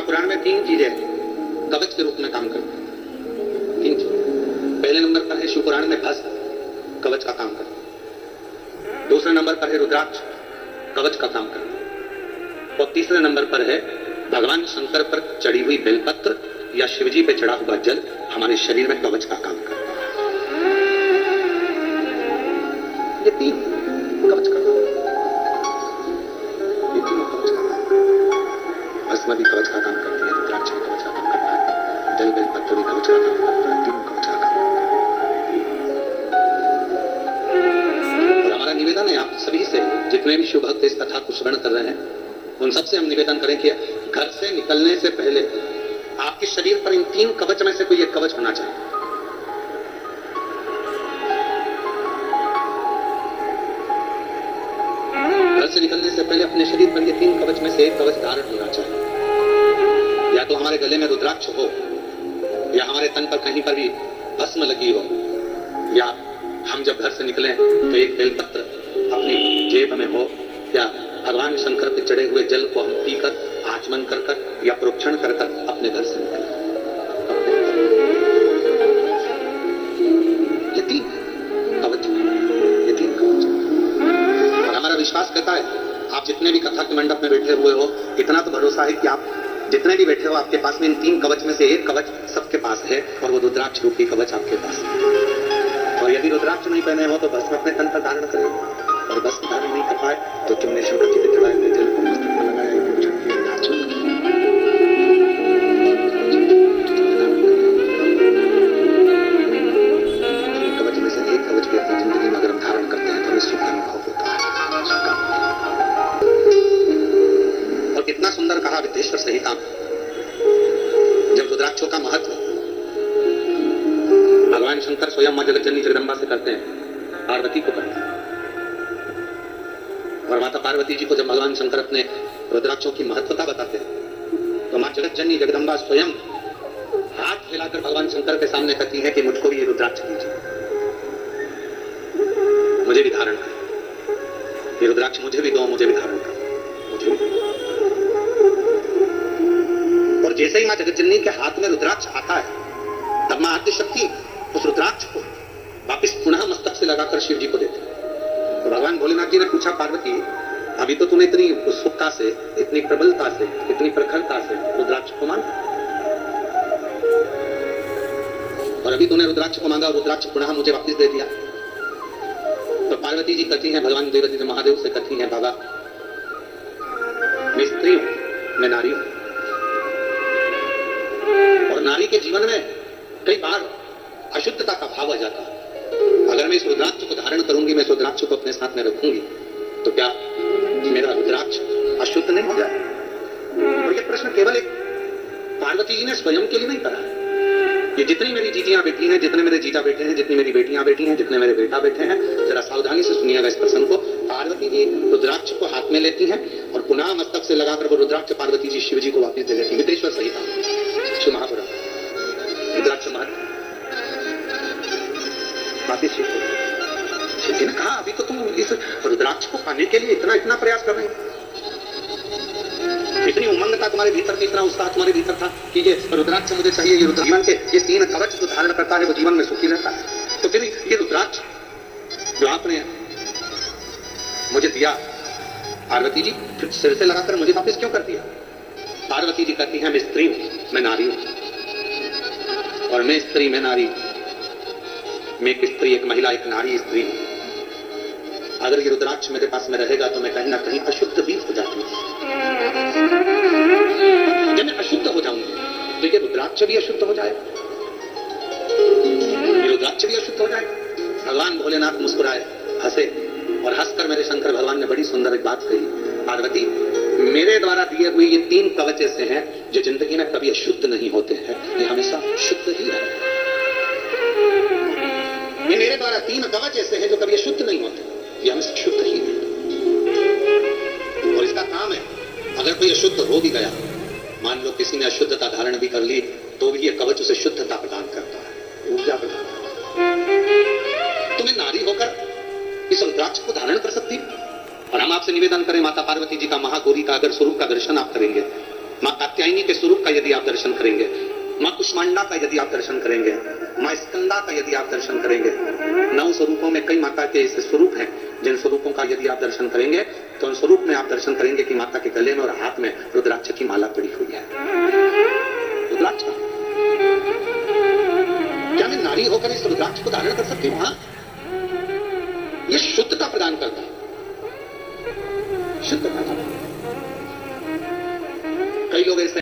पुराण में तीन चीजें कवच के रूप में काम करती हैं। तीन चीज। पहले नंबर पर है शिव पुराण में भस्म, कवच का काम करता है। दूसरे नंबर पर है रुद्राक्ष, कवच का काम करता है। और तीसरे नंबर पर है भगवान शंकर पर चढ़ी हुई बेलपत्र या शिवजी पे चढ़ा हुआ जल हमारे शरीर में कवच का काम करता है। ये तीन कवच का काम, ये तीनों कवच का काम। भस्म भी कवच का काम करती है, रुद्राक्ष भी कवच का काम करता है, जल बेलपत्र भी कवच का काम करता है, तीनों कवच का काम। और हमारा निवेदन है आप सभी से, जितने भी शिव भक्त इस कथा को श्रवण कर रहे हैं, उन सबसे हम निवेदन करें कि घर से निकलने से पहले आपके शरीर पर इन तीन कवच में से कोई एक कवच होना चाहिए। घर से निकलने से पहले अपने शरीर पर ये तीन कवच में से एक कवच धारण होना चाहिए। या तो हमारे गले में रुद्राक्ष हो, या हमारे तन पर कहीं पर भी भस्म लगी हो, या हम जब घर से निकलें तो एक बेलपत्र अपनी जेब में हो, या भगवान शंकर पे चढ़े हुए जल को हम पीकर आचमन कर कर या प्रोक्षण कर कर अपने घर से निकलें। ये तीन कवच, ये तीन कवच। और हमारा विश्वास कहता है आप जितने भी कथा के मंडप में बैठे हुए हो, इतना तो भरोसा है कि आप जितने भी बैठे हो आपके पास में इन तीन कवच में से एक कवच सबके पास है, और वो रुद्राक्ष रूपी कवच आपके पास है। और यदि रुद्राक्ष नहीं पहने हो तो भस्म अपने तन पर धारण करें, और भस्म धारण नहीं कर पाए तो तुमने शंकर जी पे चढ़ाए हुए जल को मस्तक में लगाया, कवच में से एक कवच भी अपनी जिंदगी में अगर हम धारण करते हैं तो हमें सुख अनुभव होता है। और कितना सुंदर कहा विद्येश्वर संहिता में, जब रुद्राक्षों का महत्व भगवान शंकर स्वयं मां जगत जननी जगदम्बा से करते हैं, पार्वती को करते हैं। और माता पार्वती जी को जब भगवान शंकर अपने रुद्राक्षों की महत्वता बताते हैं तो मां जगत जननी जगदम्बा स्वयं हाथ फैलाकर भगवान शंकर के सामने कहती है कि मुझको भी ये रुद्राक्ष दीजिए, मुझे भी धारण करो, ये रुद्राक्ष मुझे भी दो, मुझे भी धारण करो, मुझे भी। और जैसे ही मां जगत जननी के हाथ में रुद्राक्ष आता है तब मां आद्य शक्ति उस रुद्राक्ष को वापिस पुनः मस्तक से लगाकर शिव जी को देते हैं। तो भगवान भोलेनाथ जी ने पूछा, पार्वती अभी तो तूने इतनी उत्सुकता से, इतनी प्रबलता से, इतनी प्रखरता से रुद्राक्ष को मांगा, और अभी तूने रुद्राक्ष को मांगा और रुद्राक्ष पुनः मुझे वापस दे दिया। तो पार्वती जी कहती हैं, भगवान देवती जी महादेव से कहती हैं, बाबा मैं स्त्री हूं, मैं नारी हूं, और नारी के जीवन में कई बार अशुद्धता का भाव आ जाता है। अगर मैं इस रुद्राक्ष को धारण करूंगी, मैं इस रुद्राक्ष को अपने साथ में रखूंगी, तो क्या मेरा रुद्राक्ष अशुद्ध नहीं हो जाए? और ये प्रश्न केवल एक पार्वती जी ने स्वयं के लिए नहीं करा है। ये जितनी मेरी जीजियां बेटी हैं, जितने मेरे जीजा बेटे हैं, जितनी मेरी बेटियां बेटी हैं, जितने मेरे बेटा बेटे हैं, जरा सावधानी से सुनिएगा इस प्रसंग को। पार्वती जी रुद्राक्ष को हाथ में लेती हैं और पुनः मस्तक से लगाकर वो रुद्राक्ष पार्वती जी शिव जी को वापिस दे देती है। विदेश्वर संहिता शिव महापुराण रुद्राक्ष महत्व वापिस शिव जी ने कहा, अभी तो तुम इस रुद्राक्ष को पाने के लिए इतना इतना प्रयास कर रहे हो, इतनी उमंग था तुम्हारे भीतर, इतना उत्साह तुम्हारे भीतर था कि ये रुद्राक्ष मुझे चाहिए, ये रुद्र जीवन के ये तीन कवच जो धारण करता है वो जीवन में सुखी रहता है। तो फिर ये रुद्राक्ष जो आपने मुझे दिया पार्वती जी, फिर सिर से लगाकर मुझे वापस क्यों कर दिया? पार्वती जी कहती है, मैं स्त्री हूं, मैं नारी हूं, और मैं स्त्री, मैं नारी, मैं एक स्त्री, एक महिला, एक नारी स्त्री हूं। अगर ये रुद्राक्ष मेरे पास में रहेगा तो मैं कहीं ना कहीं अशुद्ध भी हो जाती हूँ। जब मैं अशुद्ध हो जाऊंगी तो ये रुद्राक्ष भी अशुद्ध हो जाएगा, ये रुद्राक्ष भी अशुद्ध हो जाएगा। भगवान भोलेनाथ मुस्कुराए, हंसे, और हंसकर मेरे शंकर भगवान ने बड़ी सुंदर एक बात कही, पार्वती मेरे द्वारा दिए हुए ये तीन कवच ऐसे हैं जो जिंदगी में कभी अशुद्ध नहीं होते हैं, ये हमेशा शुद्ध ही है। ये मेरे द्वारा तीन कवच ऐसे हैं जो कभी अशुद्ध नहीं होते, ये हमेशा शुद्ध ही है। और इसका काम है, अगर कोई अशुद्ध हो भी गया, मान लो किसी ने अशुद्धता धारण भी कर ली, तो भी ये कवच उसे शुद्धता प्रदान करता है, ऊर्जा प्रदान करता है। तुम्हें नारी होकर इस रुद्राक्ष को धारण कर सकती है। और हम आपसे निवेदन करें, माता पार्वती जी का, महागौरी का अगर स्वरूप का दर्शन आप करेंगे मां कात्यायनी के स्वरूप का यदि आप दर्शन करेंगे, मां कुष्मांडा का यदि आप दर्शन करेंगे, मां स्कंदा का यदि आप दर्शन करेंगे, 9 स्वरूपों में कई माता के ऐसे स्वरूप हैं जिन स्वरूपों का यदि आप दर्शन करेंगे तो उन स्वरूप में आप दर्शन करेंगे कि माता के गले में और हाथ में रुद्राक्ष की माला पड़ी हुई है। रुद्राक्ष का क्या मैं नारी होकर इस रुद्राक्ष को धारण कर सकती हूं? हाँ, ये शुद्धता प्रदान करता है, शुद्धता। कई लोग ऐसे